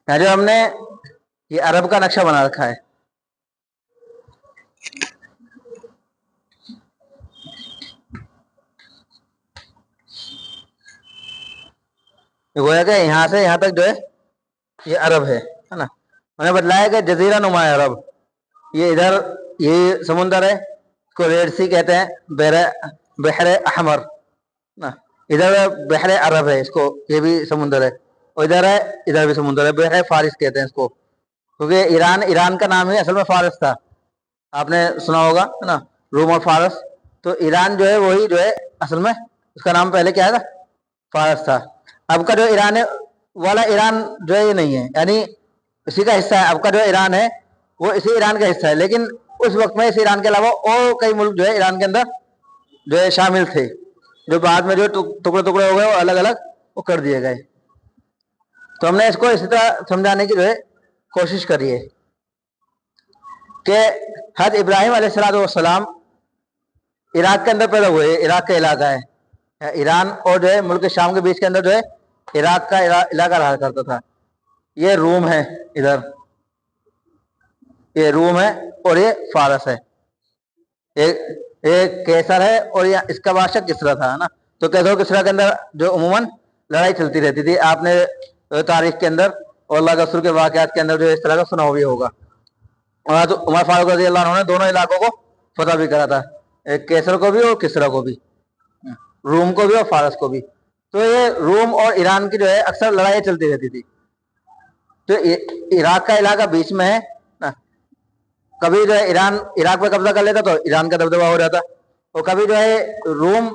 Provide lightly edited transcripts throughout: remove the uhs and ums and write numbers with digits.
यहाँ जो हमने ये अरब का नक्शा बना रखा है, गोया कि यहाँ से यहाँ तक जो है ये अरब है ना। मैंने बतलाया कि जजीरा नुमा है अरब, ये इधर ये समुंदर है, इसको रेड सी कहते हैं, बहर अहमर ना। इधर बहर अरब है, इसको ये भी समुंदर है, और इधर है, इधर भी समुंदर है, बहर फारिस कहते हैं इसको, क्योंकि ईरान का नाम ही असल में फारिस था, आपने सुना होगा है ना, रोम और फारस। तो ईरान जो है वही जो है असल में उसका नाम पहले क्या था, फारस था। अब का जो ईरान है वाला ईरान जो है ये नहीं है, यानी इसी का हिस्सा है। अब का जो ईरान है वो इसी ईरान का हिस्सा है, लेकिन उस वक्त में इस ईरान के अलावा और कई मुल्क जो है ईरान के अंदर जो है शामिल थे, जो बाद में जो टुकड़े टुकड़े हो गए वो अलग अलग वो कर दिए गए। तो हमने इसको इसी तरह समझाने की जो है कोशिश करी है कि हज़रत इब्राहिम अलैहिस्सलाम इराक के अंदर पैदा हुए, इराक का इलाका है, ईरान और जो है मुल्क शाम के बीच के अंदर जो है इराक का इलाका रहा करता था। ये रूम है, इधर ये रूम है और ये फारस है, एक कैसर है और ये इसका बादशाह किसरा था ना। तो कैसर किसरा के अंदर जो उमूमन लड़ाई चलती रहती थी, आपने तारीख के अंदर और अल्लाह के रसूल के वाक़यात के अंदर जो इस तरह का सुना भी होगा। और तो उमर फारूक रज़ी अल्लाह अन्हु ने दोनों इलाकों को फतह भी करा था, एक कैसर को भी और किसरा को भी, रूम को भी और फारस को भी। तो ये रूम और ईरान की जो है अक्सर लड़ाई चलती रहती थी। तो इराक का इलाका बीच में है ना, कभी जो है ईरान इराक पर कब्जा कर लेता तो ईरान का दबदबा हो जाता, और कभी जो है रूम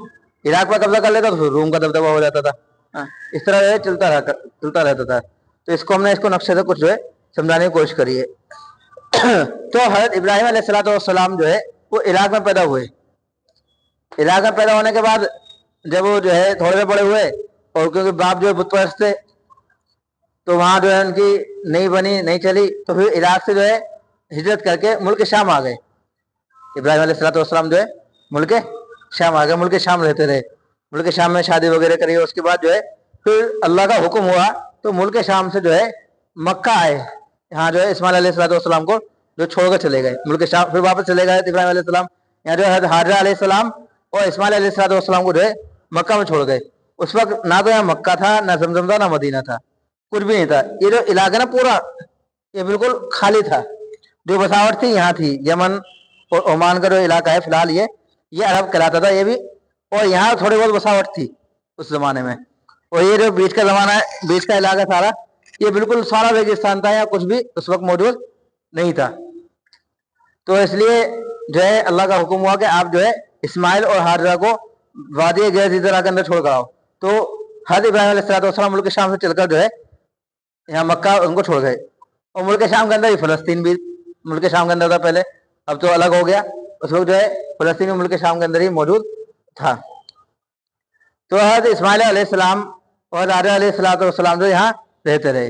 इराक पर कब्जा कर लेता तो रूम का दबदबा हो जाता था। इस तरह जो है चलता रहता था। तो इसको हमने इसको नक्शे से कुछ जो है समझाने की कोशिश करी है। तो हज़रत इब्राहिम अलैहिस्सलाम जो है वो इराक में पैदा हुए। इराक में पैदा होने के बाद जब वो जो है थोड़े से बड़े हुए, और क्योंकि बाप जो है बुत परस्त थे, तो वहाँ जो है उनकी नहीं बनी नहीं चली, तो फिर इराक से जो है हिजरत करके मुल्क शाम आ गए। इब्राहिम अलैहिस्सलाम जो है मुल्क शाम आ गए, मुल्क शाम रहते रहे, मुल्क शाम में शादी वगैरह करी। उसके बाद जो है फिर अल्लाह का हुक्म हुआ तो मुल्क शाम से जो है मक्का आए, यहाँ जो है इस्माइल अलैहिस्सलाम को जो छोड़ कर चले गए मुल्क शाम, फिर वापस चले गए इब्राहिम अलैहिस्सलाम, यहाँ जो है हाजरा अलैहिस्सलाम और इस्माइल अलैहिस्सलाम को जो है मक्का में छोड़ गए। उस वक्त ना तो यहाँ मक्का था, ना जमजम था, ना मदीना था, कुछ भी नहीं था। ये जो इलाका ना पूरा ये बिल्कुल खाली था, जो बसावट थी यहाँ थी। यमन और ओमान का जो इलाका है फिलहाल ये अरब कहलाता था ये भी, और यहाँ थोड़ी बहुत बसावट थी उस जमाने में। और ये जो बीच का जमाना है, बीच का इलाका सारा ये बिल्कुल सारा रेगिस्तान था, यहाँ कुछ भी उस वक्त मौजूद नहीं था। तो इसलिए जो है अल्लाह का हुक्म हुआ कि आप जो है इस्माइल और हाजरा को वादी गैर के अंदर छोड़ कर आओ। तो हज़रत इब्राहिम अलैहिस्सलाम मुल्क शाम से चलकर जो है यहाँ मक्का उनको छोड़ गए, और मुल्क शाम के अंदर ही फ़लस्तीन भी मुल्क शाम के अंदर था पहले, अब तो अलग हो गया। उस वक्त जो है फ़लस्तीन भी मुल्क शाम के अंदर ही मौजूद था। तो हज़रत इस्माइल अलैहिस्सलाम और हाजरा अलैहिस्सलाम जो यहाँ रहते रहे।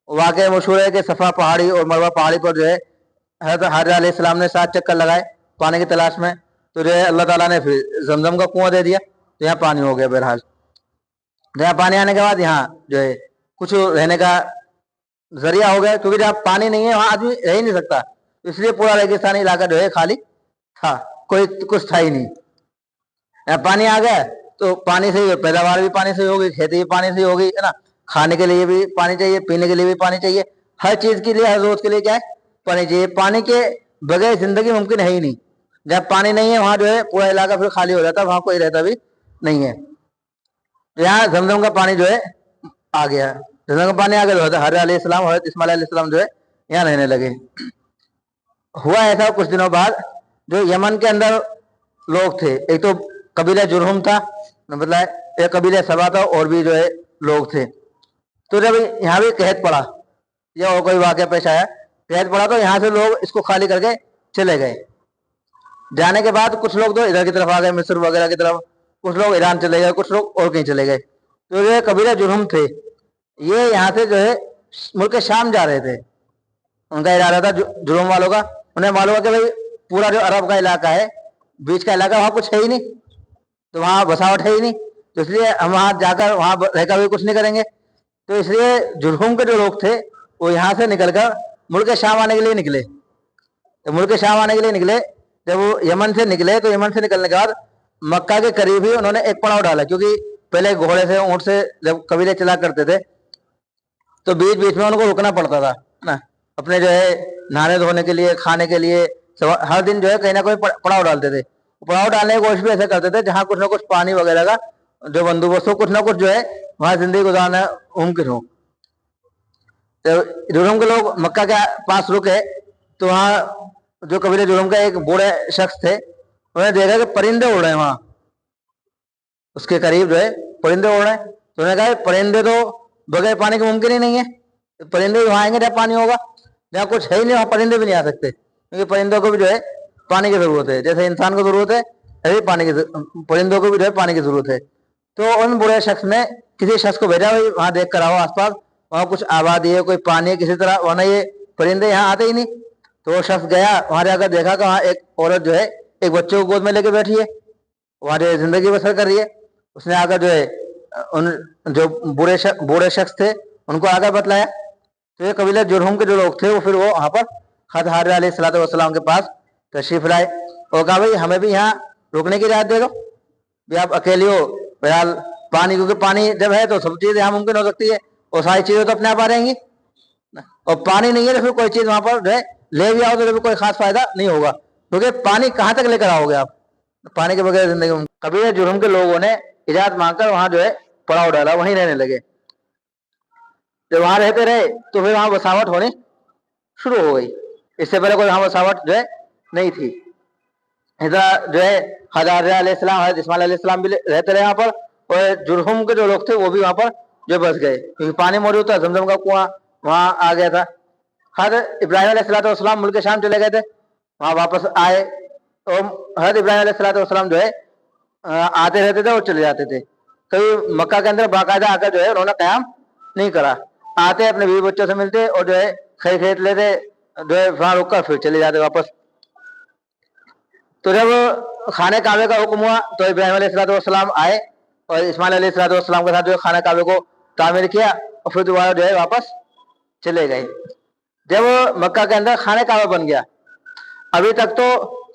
वाक़या मशहूर है कि सफ़ा पहाड़ी और मरवा पहाड़ी पर जो है हज़रत हाजरा अलैहिस्सलाम ने 7 चक्कर लगाए पानी की तलाश में, तो जो है अल्लाह ताला ने फिर जमजम का कुआं दे दिया, तो यहाँ पानी हो गया। बहरहाल यहाँ पानी आने के बाद यहाँ जो है कुछ रहने का जरिया हो गया, क्योंकि जहाँ पानी नहीं है वहाँ आदमी रह ही नहीं सकता, इसलिए पूरा रेगिस्तानी इलाका जो है खाली था, कोई कुछ था ही नहीं। यहाँ पानी आ गया तो पानी से ही पैदावार भी पानी से होगी, खेती भी पानी से होगी, है ना, खाने के लिए भी पानी चाहिए, पीने के लिए भी पानी चाहिए, हर चीज के लिए, हर रोज के लिए क्या है, पानी चाहिए। पानी के बगैर जिंदगी मुमकिन है ही नहीं। जहाँ पानी नहीं है वहाँ जो है पूरा इलाका फिर खाली हो जाता है, वहाँ कोई रहता भी नहीं है। यहाँ जमजम का पानी जो है आ गया, जमजम का पानी आ गया, हज़रत अलैहिस्सलाम हज़रत इस्माइल अलैहिस्सलाम जो है यहाँ रहने लगे। हुआ ऐसा कुछ दिनों बाद, जो यमन के अंदर लोग थे, एक तो कबीला जुरहुम था, मतलब एक कबीला सबा था, और भी जो है लोग थे। तो जब यहाँ भी कहत पड़ा या और कोई वाक़या पेश आया, कहत पड़ा, तो यहाँ से लोग इसको खाली करके चले गए। जाने के बाद कुछ लोग तो इधर की तरफ आ गए, मिस्र वगैरह की तरफ, कुछ लोग ईरान चले गए, कुछ लोग और कहीं चले गए। तो जो कबीला जुरहुम थे ये यहाँ से जो है मुल्क शाम जा रहे थे, उनका इरादा था जुर्म वालों का, उन्हें मालूम है कि भाई पूरा जो अरब का इलाका है, बीच का इलाका, वहाँ कुछ है ही नहीं, तो वहाँ बसावट है ही नहीं, तो इसलिए हम वहाँ जाकर वहाँ रहकर भी कुछ नहीं करेंगे। तो इसलिए जुर्हुम के जो लोग थे वो यहाँ से निकलकर मुल्क शाम आने के लिए निकले। तो मुल्क शाम आने के लिए निकले, जब वो यमन से निकले तो यमन से निकलने के बाद मक्का के करीब ही उन्होंने एक पड़ाव डाला, क्योंकि पहले घोड़े से ऊंट से जब कबीले चला करते थे तो बीच बीच में उनको रुकना पड़ता था ना, अपने जो है नहाने धोने के लिए, खाने के लिए, हर दिन जो है कहीं ना कोई पड़ाव डालते थे। पड़ाव डालने की कोशिश भी ऐसे करते थे जहाँ कुछ ना कुछ पानी वगैरह का जो बंदोबस्त हो, कुछ ना कुछ जो है वहां जिंदगी गुजारना मुमकिन हो। तो जुर्हम के लोग मक्का के पास रुके तो वहाँ जो कबीले जुर्हम का एक बूढ़े शख्स थे, उन्होंने देखा कि परिंदे उड़ रहे हैं वहां उसके करीब जो है परिंदे उड़ रहे हैं। तो उन्होंने कहा परिंदे तो बगैर पानी के मुमकिन ही नहीं है, परिंदे वहां आएंगे जहाँ पानी होगा, जहाँ कुछ है ही नहीं वहां परिंदे भी नहीं आ सकते, क्योंकि परिंदों को भी जो है पानी की जरूरत है, जैसे इंसान को जरूरत है ऐसे पानी की, परिंदों को भी जो है पानी की जरूरत है। तो उन बूढ़े शख्स ने किसी शख्स को भेजा, भाई वहां देख कर आओ आसपास, वहां कुछ आबादी है, कोई पानी है, किसी तरह वरना ये परिंदे यहाँ आते ही नहीं। तो वो शख्स गया, वहां जाकर देखा कि वहाँ एक औरत जो है एक बच्चे को गोद में लेके बैठी है, वहां जो जिंदगी बसर कर रही है। उसने आकर जो है उन जो बूढ़े शख्स थे उनको आकर बतलाया। तो ये कबीला जुर्हम के जो लोग थे वो फिर वो वहां पर हज़रत अलैहिस्सलातु वस्सलाम के पास तशरीफ लाए और कहा भाई हमें भी यहाँ रुकने की इजाजत दे दो, भी आप अकेले हो, बहरहाल पानी, क्योंकि पानी जब है तो सब चीज यहाँ मुमकिन हो सकती है और सारी चीजें तो अपने आप आ रहेंगी, और पानी नहीं है तो फिर कोई चीज वहां पर जो है ले भी आओ तो कोई खास फायदा नहीं होगा, क्योंकि पानी कहाँ तक लेकर आओगे आप, पानी के बगैर जिंदगी में। कबीला जुर्हम के लोगों ने इजाजत मांगकर वहां जो है पड़ाव डाला, वहीं रहने लगे। जब वहां रहते रहे तो फिर वहां बसावट होनी शुरू हो गई, इससे पहले कोई वहां बसावट जो है नहीं थी। इधर जो है हज़रत अलैहिस्सलाम, हज़रत इस्माइल अलैहिस्सलाम भी रहते रहे यहाँ पर, और जुर्हम के जो लोग थे वो भी वहां पर जो बस गए, क्योंकि पानी मौजूद था, जमजम का कुआं वहां आ गया था। हज़रत इब्राहीम अलैहिस्सलाम मुल्क शाम चले गए थे, वहां वापस आए, और हज़रत इब्राहीम अलैहिस्सलाम जो है आते रहते थे और चले जाते थे। कभी मक्का के अंदर बाकायदा आकर जो है उन्होंने क़याम नहीं करा, आते अपने बीवी बच्चों से मिलते और जो है खरीद लेते, जो है वहां रुक कर फिर चले जाते वापस। तो जब खाने काबे का हुक्म हुआ तो इब्राहीम अलैहिस्सलाम आए और इस्माइल अलैहिस्सलाम के साथ जो है खाना काबे को तामीर किया और फिर दोबारा जो है वापस चले गए। जब मक्का के अंदर खाने काबा बन गया, अभी तक तो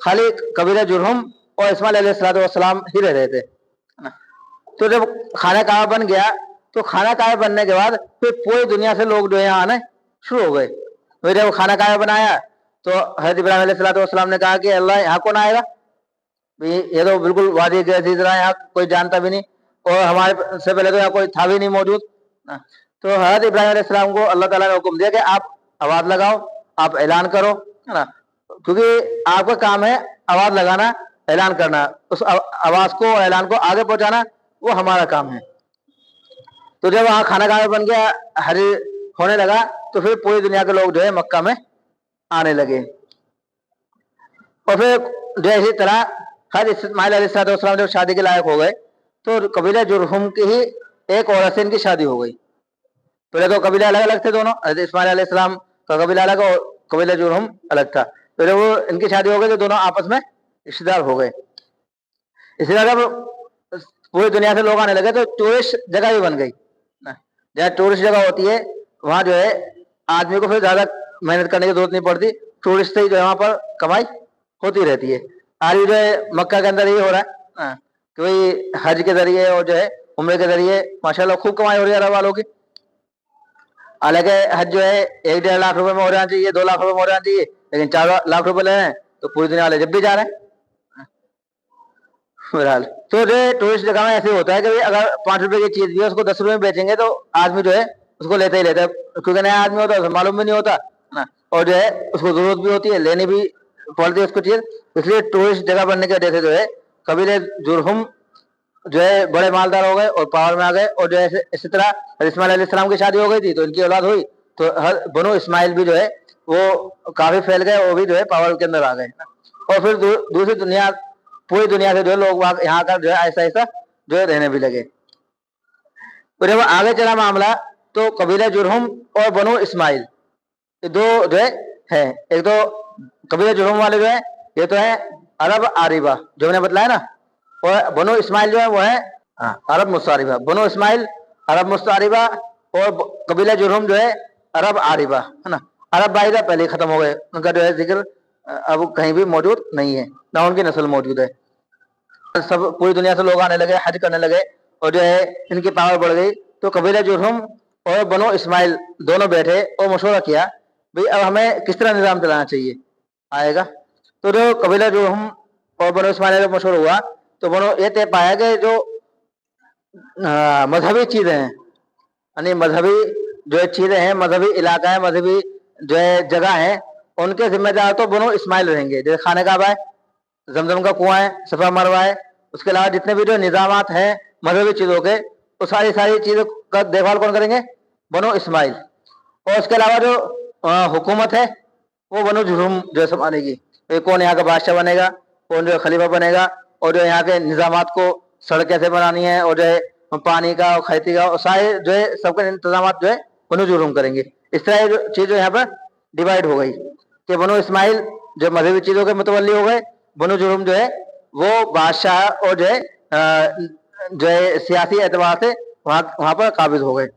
खाली कबीला जुर्हम और इस्माइल अलैहिस्सलाम ही रह रहे थे, तो जब खाना काबा बन गया तो खाना काबा बनने के बाद फिर पूरी दुनिया से लोग जो है यहाँ आने शुरू हो गए। फिर जब खाना काबा बनाया तो हज़रत इब्राहीम अलैहिस्सलाम ने कहा कि अल्लाह यहाँ कौन आएगा, ये तो बिल्कुल वादी की तरह, यहाँ कोई जानता भी नहीं और हमारे से पहले तो यहाँ कोई था भी नहीं मौजूद। तो हज़रत इब्राहीम अलैहिस्सलाम को अल्लाह ताला ने हुक्म दिया कि आप आवाज लगाओ, आप ऐलान करो, है ना, क्योंकि आपका काम है आवाज लगाना, ऐलान करना, उस आवाज को, ऐलान को आगे पहुंचाना वो हमारा काम है। तो जब वहाँ खाना खाना बन गया, हरी होने लगा, तो फिर पूरी दुनिया के लोग जो है मक्का में आने लगे। और फिर जो इसी तरह हज़रत इस्माइल अलैहिस्सलाम जब शादी के लायक हो गए तो कबीला जुर्हम की ही एक औरत से इनकी शादी हो गई। पहले तो कबीला अलग अलग थे दोनों, हज़रत इस्माइल अलैहिस्सलाम का कबीला अलग और कबीला जुर्हम अलग था। तो जब वो इनकी शादी हो गई तो दोनों आपस में रिश्तेदार हो गए। इसी तरह जब पूरी दुनिया से लोग आने लगे तो टूरिस्ट जगह भी बन गई, जहाँ टूरिस्ट जगह होती है वहां जो है आदमी को फिर ज्यादा मेहनत करने की जरूरत नहीं पड़ती, टूरिस्ट से ही जो है वहां पर कमाई होती रहती है। आज भी जो है मक्का के अंदर ये हो रहा है कि भाई हज के जरिए और जो है उम्रे के जरिए माशाल्लाह खूब कमाई हो रही है अरब वालों की। हालांकि हज जो है 1-1.5 लाख रुपए में हो जाना चाहिए, 2 लाख रुपए में हो जाना चाहिए, लेकिन 4 लाख रुपए ले रहे हैं तो पूरी दुनिया वाले जब भी जा रहे हैं। फिलहाल तो जो है टूरिस्ट जगह में ऐसे होता है कि भाई अगर 5 रुपए की चीज भी है उसको 10 रुपए में बेचेंगे तो आदमी जो है उसको लेता ही लेता है, क्योंकि नया आदमी होता है उसे मालूम भी नहीं होता ना, और जो है उसको जरूरत भी होती है, लेनी भी पड़ती है उसको चीज। इसलिए टूरिस्ट जगह बनने की वजह से जो है कबीले जुर्हम जो है बड़े मालदार हो गए और पावर में आ गए। और जो है इसी तरह इस्माइल अलैहिस्सलाम की शादी हो गई थी तो इनकी औलाद हुई, तो हर बनो इस्माइल भी जो है वो काफी फैल गए, वो भी जो है पावर के अंदर आ गए। और फिर दूसरी दुनिया, पूरी दुनिया से जो है लोग यहाँ का जो है ऐसा ऐसा जो है रहने भी लगे। तो जब आगे चला मामला तो कबीला जुर्हम और बनो इस्माइल ये दो जो है एक तो कबीला जुर्हम वाले जो है ये तो है अरब आरिबा जो मैंने बताया ना, और बनो इस्माइल जो है वो है अरब मुस्तारिबा। बनो इस्माइल अरब मुस्तारिबा और कबीला जुर्हम जो है अरब आरिबा, है ना। अरब बारिबा पहले ही खत्म हो गए, उनका जो है जिक्र अब कहीं भी मौजूद नहीं है, ना उनकी नस्ल मौजूद है। सब पूरी दुनिया से लोग आने लगे, हज करने लगे, और जो है इनकी पावर बढ़ गई। तो कबीला जुरहुम और बनो इस्माइल दोनों बैठे और मशवरा किया, भाई अब हमें किस तरह निज़ाम चलाना चाहिए, आएगा। तो जो कबीला जुरहुम और बनो इस्माइल का मशवरा हुआ, तो बनो ये तय पाया कि जो मजहबी चीज़ें हैं, यानी मजहबी जो है चीज़ें हैं, मजहबी इलाका है, मजहबी जो है जगह है, उनके जिम्मेदार तो बनो इस्माइल रहेंगे। जैसे खाने काबा है, जमजम का कुआं है, सफा मरवा है, उसके अलावा जितने भी जो निजामात हैं मजहबी चीज़ों के, वो सारी सारी चीज़ों का देखभाल कौन करेंगे, बनो इस्माइल। और उसके अलावा जो हुकूमत है वो बनो जुरहुम जो है संभालेगी। तो कौन यहाँ का बादशाह बनेगा, कौन जो है खलीफा बनेगा, और जो यहाँ के निजामात को सड़क कैसे बनानी है, और जो है पानी का और खेती का और सारे जो है सबके इंतजामात जो है बनो जुरहुम करेंगे। इस तरह ये जो चीज़ जो यहाँ पर डिवाइड हो गई कि बनो इस्माइल जो मजहबी चीज़ों के मुतवल्ली हो गए, बनो जुरहुम जो है वो बादशाह और जो है सियासी एतबार से वहाँ वहाँ पर काबिज हो गए।